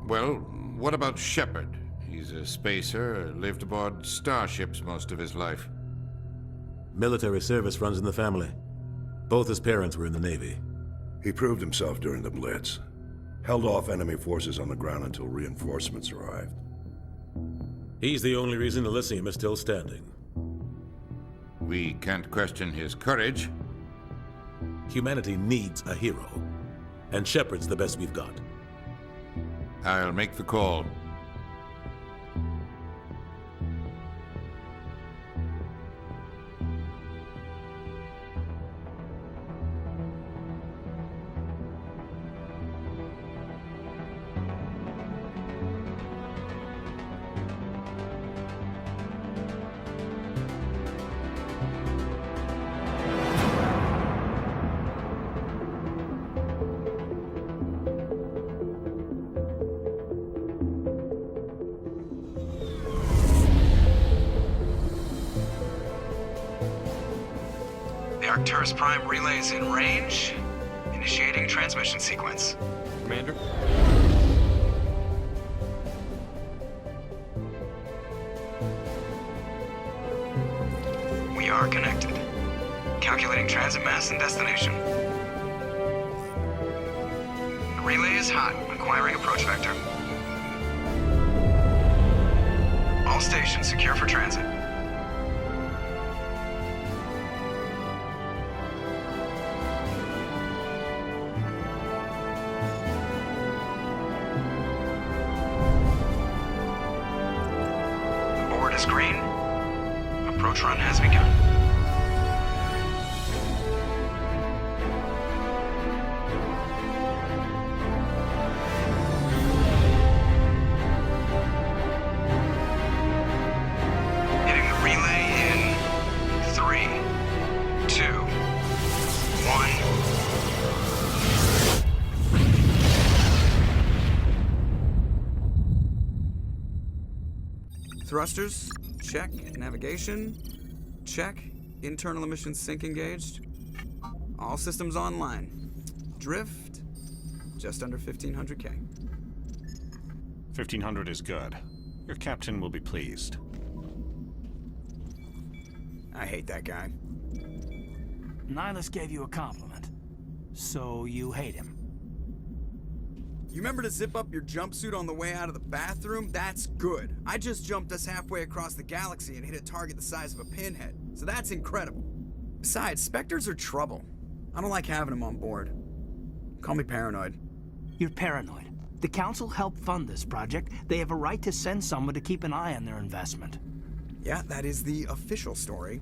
Well, what about Shepard? He's a spacer, lived aboard starships most of his life. Military service runs in the family. Both his parents were in the Navy. He proved himself during the Blitz. Held off enemy forces on the ground until reinforcements arrived. He's the only reason Elysium is still standing. We can't question his courage. Humanity needs a hero. And Shepard's the best we've got. I'll make the call. The Arcturus Prime relay is in range. Initiating transmission sequence. Commander? We are connected. Calculating transit mass and destination. The relay is hot. Acquiring approach vector. All stations secure for transit. Board is green. Approach run has begun. Hitting the relay in 3, 2, 1. Thrusters, check. Navigation, check. Internal emissions sync engaged. All systems online. Drift, just under 1,500K. 1,500 is good. Your captain will be pleased. I hate that guy. Nihilus gave you a compliment. So you hate him. You remember to zip up your jumpsuit on the way out of the bathroom? That's good. I just jumped us halfway across the galaxy and hit a target the size of a pinhead. So that's incredible. Besides, Spectres are trouble. I don't like having them on board. Call me paranoid. You're paranoid. The Council helped fund this project. They have a right to send someone to keep an eye on their investment. Yeah, that is the official story.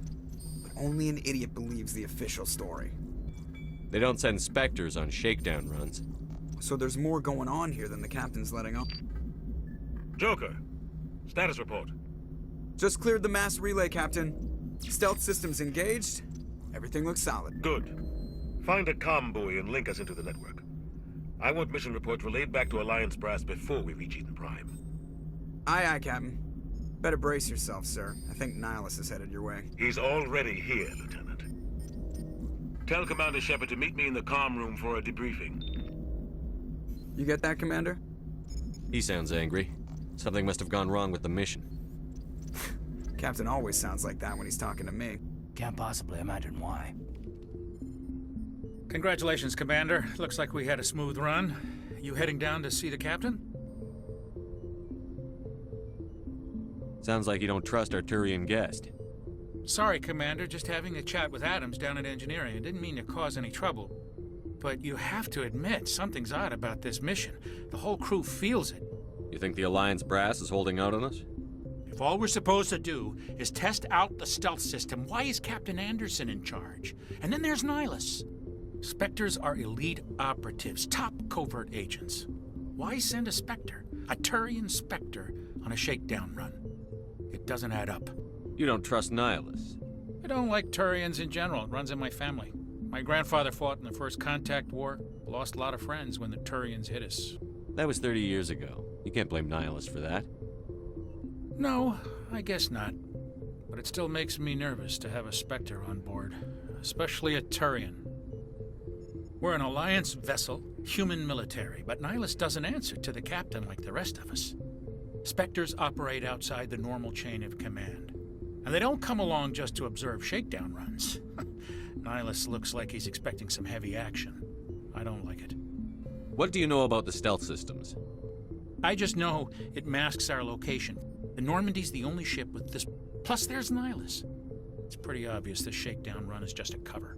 But only an idiot believes the official story. They don't send Spectres on shakedown runs. So there's more going on here than the captain's letting on. Joker, status report. Just cleared the mass relay, Captain. Stealth systems engaged. Everything looks solid. Good. Find a comm buoy and link us into the network. I want mission reports relayed back to Alliance brass before we reach Eden Prime. Aye, aye, Captain. Better brace yourself, sir. I think Nihilus is headed your way. He's already here, Lieutenant. Tell Commander Shepard to meet me in the comm room for a debriefing. You get that, Commander? He sounds angry. Something must have gone wrong with the mission. Captain always sounds like that when he's talking to me. Can't possibly imagine why. Congratulations, Commander. Looks like we had a smooth run. You heading down to see the captain? Sounds like you don't trust our Turian guest. Sorry, Commander. Just having a chat with Adams down at engineering. I didn't mean to cause any trouble. But you have to admit, something's odd about this mission. The whole crew feels it. You think the Alliance brass is holding out on us? If all we're supposed to do is test out the stealth system, why is Captain Anderson in charge? And then there's Nihilus. Spectres are elite operatives, top covert agents. Why send a Spectre, a Turian Spectre, on a shakedown run? It doesn't add up. You don't trust Nihilus? I don't like Turians in general. It runs in my family. My grandfather fought in the First Contact War. Lost a lot of friends when the Turians hit us. That was 30 years ago. You can't blame Nihilus for that. No, I guess not. But it still makes me nervous to have a Spectre on board, especially a Turian. We're an Alliance vessel, Human military, but Nihilus doesn't answer to the captain like the rest of us. Spectres operate outside the normal chain of command. And they don't come along just to observe shakedown runs. Nihilus looks like he's expecting some heavy action. I don't like it. What do you know about the stealth systems? I just know it masks our location. The Normandy's the only ship with this. Plus, there's Nihilus. It's pretty obvious this shakedown run is just a cover.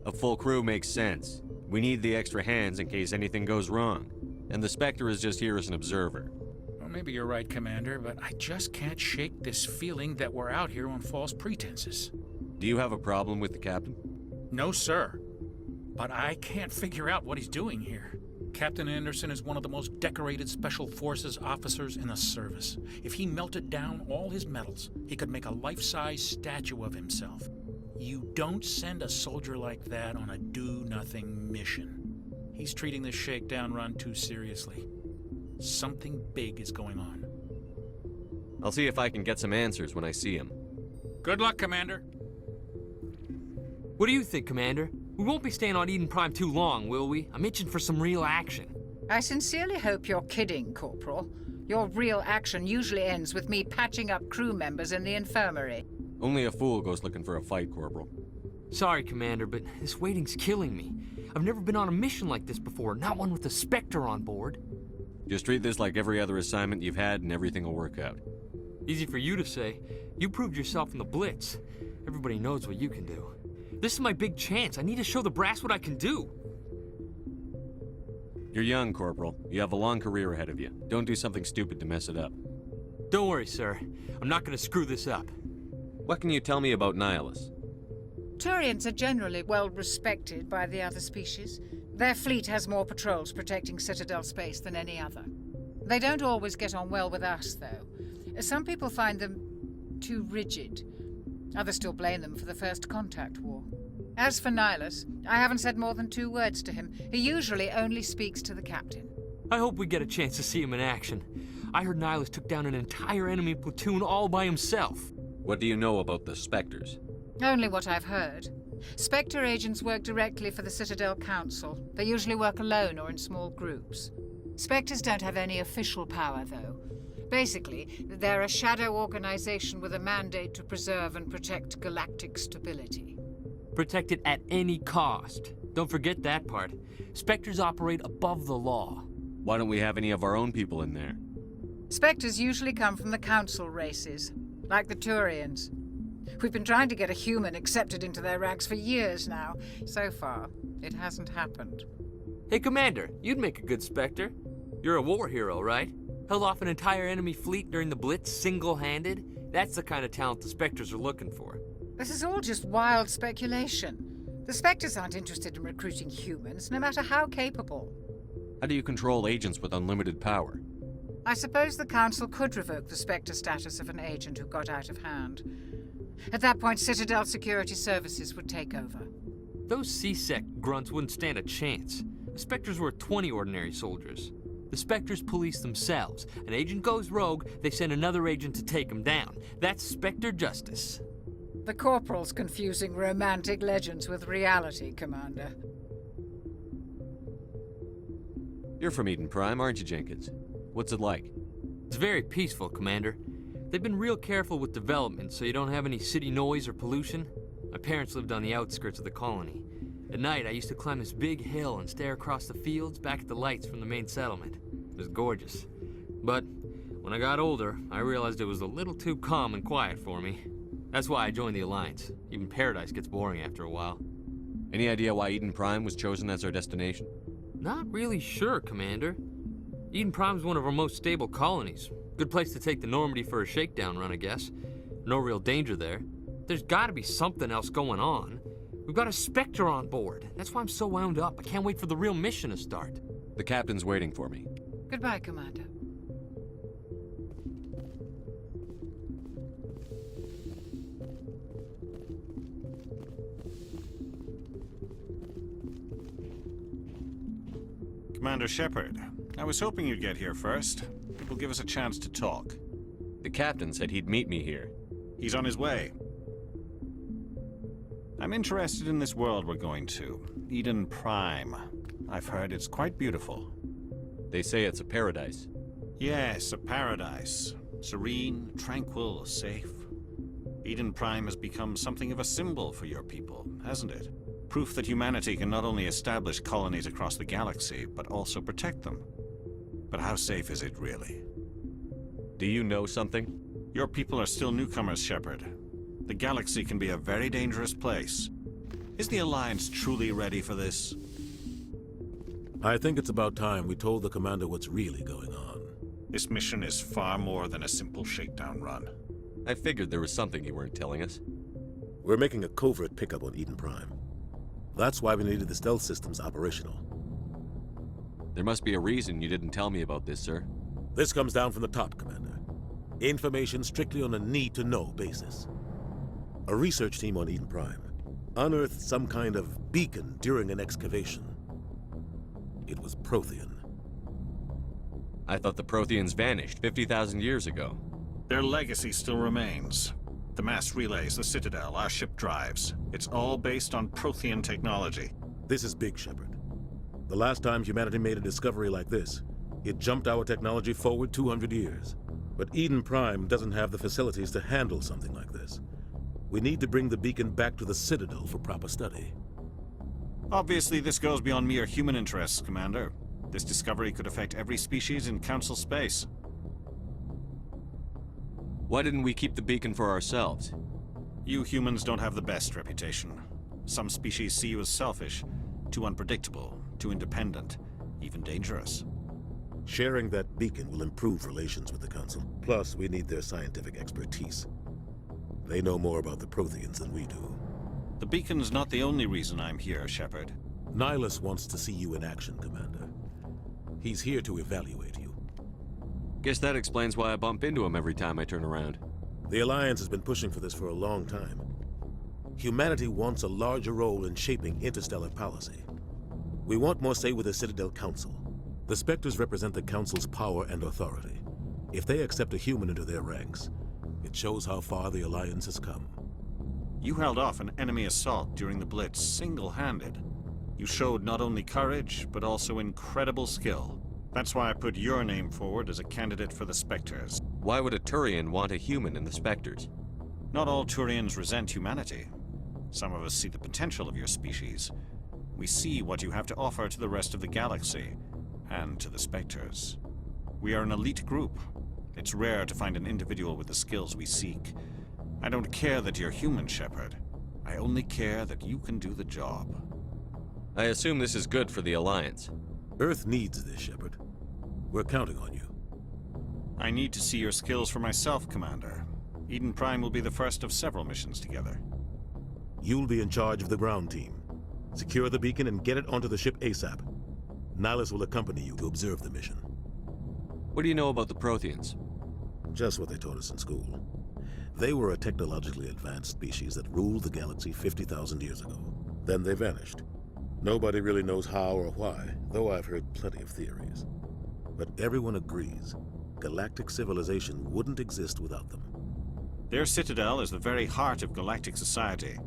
A full crew makes sense. We need the extra hands in case anything goes wrong. And the Spectre is just here as an observer. Well, maybe you're right, Commander, but I just can't shake this feeling that we're out here on false pretenses. Do you have a problem with the captain? No, sir. But I can't figure out what he's doing here. Captain Anderson is one of the most decorated Special Forces officers in the service. If he melted down all his medals, he could make a life-size statue of himself. You don't send a soldier like that on a do-nothing mission. He's treating this shakedown run too seriously. Something big is going on. I'll see if I can get some answers when I see him. Good luck, Commander. What do you think, Commander? We won't be staying on Eden Prime too long, will we? I'm itching for some real action. I sincerely hope you're kidding, Corporal. Your real action usually ends with me patching up crew members in the infirmary. Only a fool goes looking for a fight, Corporal. Sorry, Commander, but this waiting's killing me. I've never been on a mission like this before, not one with a Spectre on board. Just treat this like every other assignment you've had and everything will work out. Easy for you to say. You proved yourself in the Blitz. Everybody knows what you can do. This is my big chance. I need to show the brass what I can do. You're young, Corporal. You have a long career ahead of you. Don't do something stupid to mess it up. Don't worry, sir. I'm not going to screw this up. What can you tell me about Nihilus? Turians are generally well respected by the other species. Their fleet has more patrols protecting Citadel space than any other. They don't always get on well with us, though. Some people find them too rigid. Others still blame them for the First Contact War. As for Nihilus, I haven't said more than 2 words to him. He usually only speaks to the captain. I hope we get a chance to see him in action. I heard Nihilus took down an entire enemy platoon all by himself. What do you know about the Spectres? Only what I've heard. Spectre agents work directly for the Citadel Council. They usually work alone or in small groups. Spectres don't have any official power, though. Basically, they're a shadow organization with a mandate to preserve and protect galactic stability. Protect it at any cost. Don't forget that part. Spectres operate above the law. Why don't we have any of our own people in there? Spectres usually come from the Council races, like the Turians. We've been trying to get a human accepted into their ranks for years now. So far, it hasn't happened. Hey, Commander, you'd make a good Spectre. You're a war hero, right? Held off an entire enemy fleet during the Blitz single-handed? That's the kind of talent the Spectres are looking for. This is all just wild speculation. The Spectres aren't interested in recruiting humans, no matter how capable. How do you control agents with unlimited power? I suppose the Council could revoke the Spectre status of an agent who got out of hand. At that point, Citadel Security Services would take over. Those C-Sec grunts wouldn't stand a chance. The Spectres were 20 ordinary soldiers. The Spectres police themselves. An agent goes rogue, they send another agent to take him down. That's Spectre justice. The Corporal's confusing romantic legends with reality, Commander. You're from Eden Prime, aren't you, Jenkins? What's it like? It's very peaceful, Commander. They've been real careful with development so you don't have any city noise or pollution. My parents lived on the outskirts of the colony. At night, I used to climb this big hill and stare across the fields back at the lights from the main settlement. It was gorgeous. But when I got older, I realized it was a little too calm and quiet for me. That's why I joined the Alliance. Even Paradise gets boring after a while. Any idea why Eden Prime was chosen as our destination? Not really sure, Commander. Eden Prime's one of our most stable colonies. Good place to take the Normandy for a shakedown run, I guess. No real danger there. There's gotta be something else going on. We've got a Spectre on board. That's why I'm so wound up. I can't wait for the real mission to start. The captain's waiting for me. Goodbye, Commander. Commander Shepard, I was hoping you'd get here first. It will give us a chance to talk. The captain said he'd meet me here. He's on his way. I'm interested in this world we're going to, Eden Prime. I've heard it's quite beautiful. They say it's a paradise. Yes, a paradise. Serene, tranquil, safe. Eden Prime has become something of a symbol for your people, hasn't it? Proof that humanity can not only establish colonies across the galaxy, but also protect them. But how safe is it really? Do you know something? Your people are still newcomers, Shepard. The galaxy can be a very dangerous place. Is the Alliance truly ready for this? I think it's about time we told the commander what's really going on. This mission is far more than a simple shakedown run. I figured there was something you weren't telling us. We're making a covert pickup on Eden Prime. That's why we needed the stealth systems operational. There must be a reason you didn't tell me about this, sir. This comes down from the top, Commander. Information strictly on a need-to-know basis. A research team on Eden Prime unearthed some kind of beacon during an excavation. It was Prothean. I thought the Protheans vanished 50,000 years ago. Their legacy still remains. The mass relays, the Citadel, our ship drives. It's all based on Prothean technology. This is big, Shepard. The last time humanity made a discovery like this, it jumped our technology forward 200 years. But Eden Prime doesn't have the facilities to handle something like this. We need to bring the beacon back to the Citadel for proper study. Obviously, this goes beyond mere human interests, Commander. This discovery could affect every species in Council space. Why didn't we keep the beacon for ourselves? You humans don't have the best reputation. Some species see you as selfish, too unpredictable, too independent, even dangerous. Sharing that beacon will improve relations with the Council. Plus, we need their scientific expertise. They know more about the Protheans than we do. The beacon's not the only reason I'm here, Shepard. Nihilus wants to see you in action, Commander. He's here to evaluate you. Guess that explains why I bump into him every time I turn around. The Alliance has been pushing for this for a long time. Humanity wants a larger role in shaping interstellar policy. We want more say with the Citadel Council. The Spectres represent the Council's power and authority. If they accept a human into their ranks, it shows how far the Alliance has come. You held off an enemy assault during the Blitz single-handed. You showed not only courage, but also incredible skill. That's why I put your name forward as a candidate for the Spectres. Why would a Turian want a human in the Spectres? Not all Turians resent humanity. Some of us see the potential of your species. We see what you have to offer to the rest of the galaxy, and to the Spectres. We are an elite group. It's rare to find an individual with the skills we seek. I don't care that you're human, Shepard. I only care that you can do the job. I assume this is good for the Alliance. Earth needs this, Shepard. We're counting on you. I need to see your skills for myself, Commander. Eden Prime will be the first of several missions together. You'll be in charge of the ground team. Secure the beacon and get it onto the ship ASAP. Nihilus will accompany you to observe the mission. What do you know about the Protheans? Just what they taught us in school. They were a technologically advanced species that ruled the galaxy 50,000 years ago. Then they vanished. Nobody really knows how or why, though I've heard plenty of theories. But everyone agrees, galactic civilization wouldn't exist without them. Their citadel is the very heart of galactic society,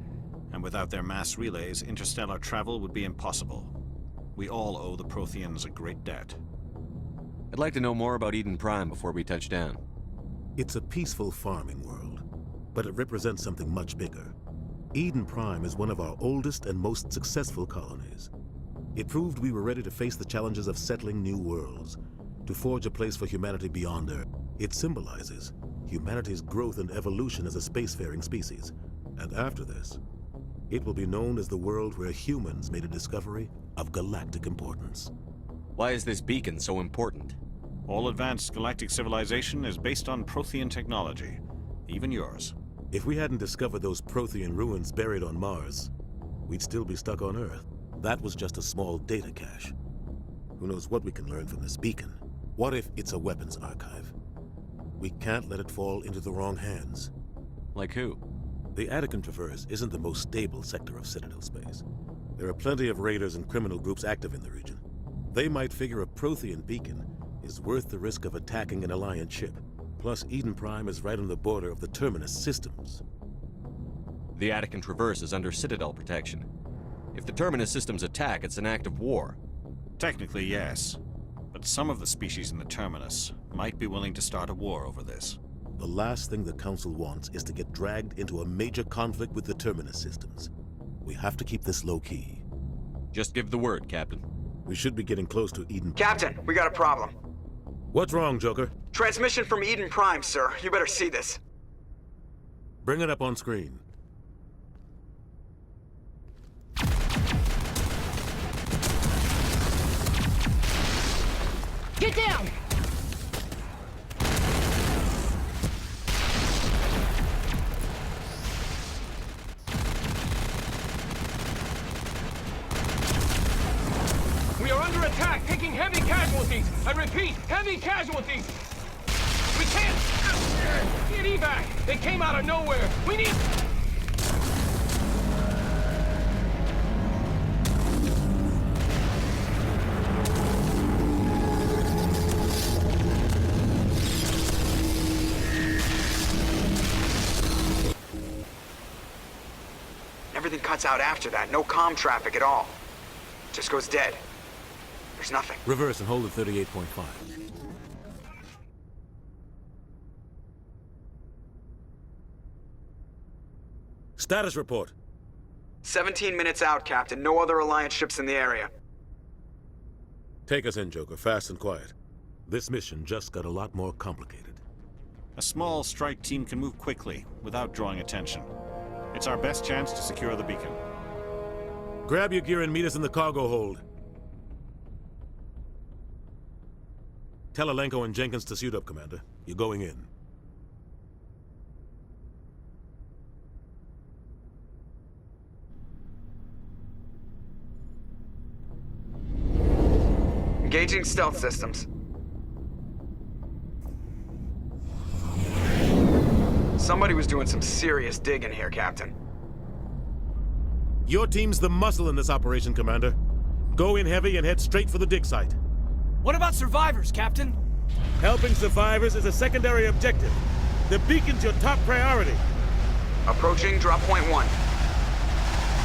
and without their mass relays, interstellar travel would be impossible. We all owe the Protheans a great debt. I'd like to know more about Eden Prime before we touch down. It's a peaceful farming world, but it represents something much bigger. Eden Prime is one of our oldest and most successful colonies. It proved we were ready to face the challenges of settling new worlds, to forge a place for humanity beyond Earth. It symbolizes humanity's growth and evolution as a spacefaring species. And after this, it will be known as the world where humans made a discovery of galactic importance. Why is this beacon so important? All advanced galactic civilization is based on Prothean technology, even yours. If we hadn't discovered those Prothean ruins buried on Mars, we'd still be stuck on Earth. That was just a small data cache. Who knows what we can learn from this beacon? What if it's a weapons archive? We can't let it fall into the wrong hands. Like who? The Attican Traverse isn't the most stable sector of Citadel space. There are plenty of raiders and criminal groups active in the region. They might figure a Prothean beacon is worth the risk of attacking an Alliance ship. Plus, Eden Prime is right on the border of the Terminus systems. The Attican Traverse is under Citadel protection. If the Terminus systems attack, it's an act of war. Technically, yes. But some of the species in the Terminus might be willing to start a war over this. The last thing the Council wants is to get dragged into a major conflict with the Terminus systems. We have to keep this low-key. Just give the word, Captain. We should be getting close to Eden. Captain, we got a problem. What's wrong, Joker? Transmission from Eden Prime, sir. You better see this. Bring it up on screen. Get down! We are under attack, taking heavy casualties. I repeat, heavy casualties. We can't get evac. They came out of nowhere. We need... Everything cuts out after that. No comm traffic at all. Just goes dead. There's nothing. Reverse and hold at 38.5. Status report. 17 minutes out, Captain. No other Alliance ships in the area. Take us in, Joker, fast and quiet. This mission just got a lot more complicated. A small strike team can move quickly, without drawing attention. It's our best chance to secure the beacon. Grab your gear and meet us in the cargo hold. Tell Alenko and Jenkins to suit up, Commander. You're going in. Engaging stealth systems. Somebody was doing some serious digging here, Captain. Your team's the muscle in this operation, Commander. Go in heavy and head straight for the dig site. What about survivors, Captain? Helping survivors is a secondary objective. The beacon's your top priority. Approaching drop point 1.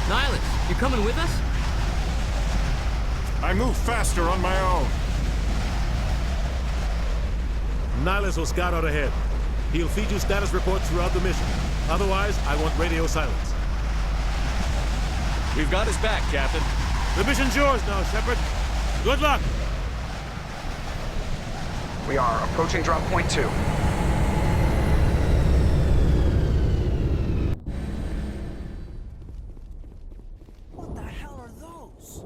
Nihilus, you coming with us? I move faster on my own. Nihilus will scout out ahead. He'll feed you status reports throughout the mission. Otherwise, I want radio silence. We've got his back, Captain. The mission's yours now, Shepard. Good luck! We are approaching drop point 2. What the hell are those?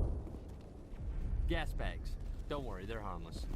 Gas bags. Don't worry, they're harmless.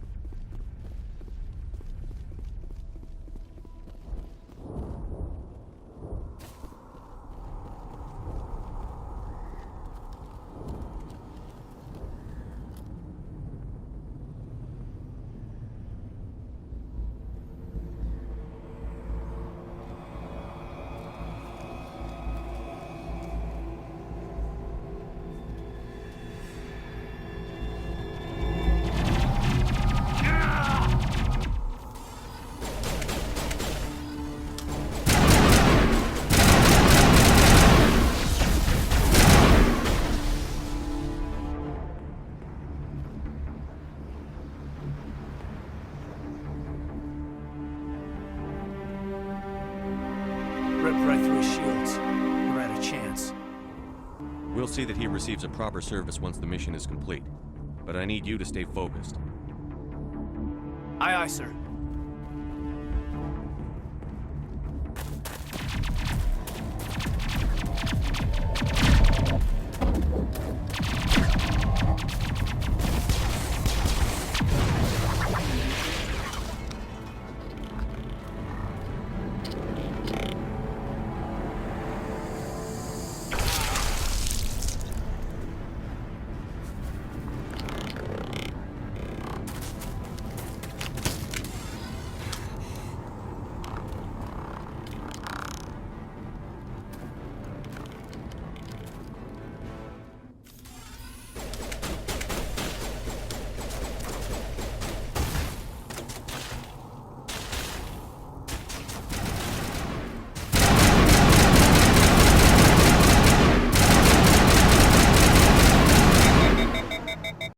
Ripped right through his shields. We're at a chance. We'll see that he receives a proper service once the mission is complete. But I need you to stay focused. Aye, aye, sir.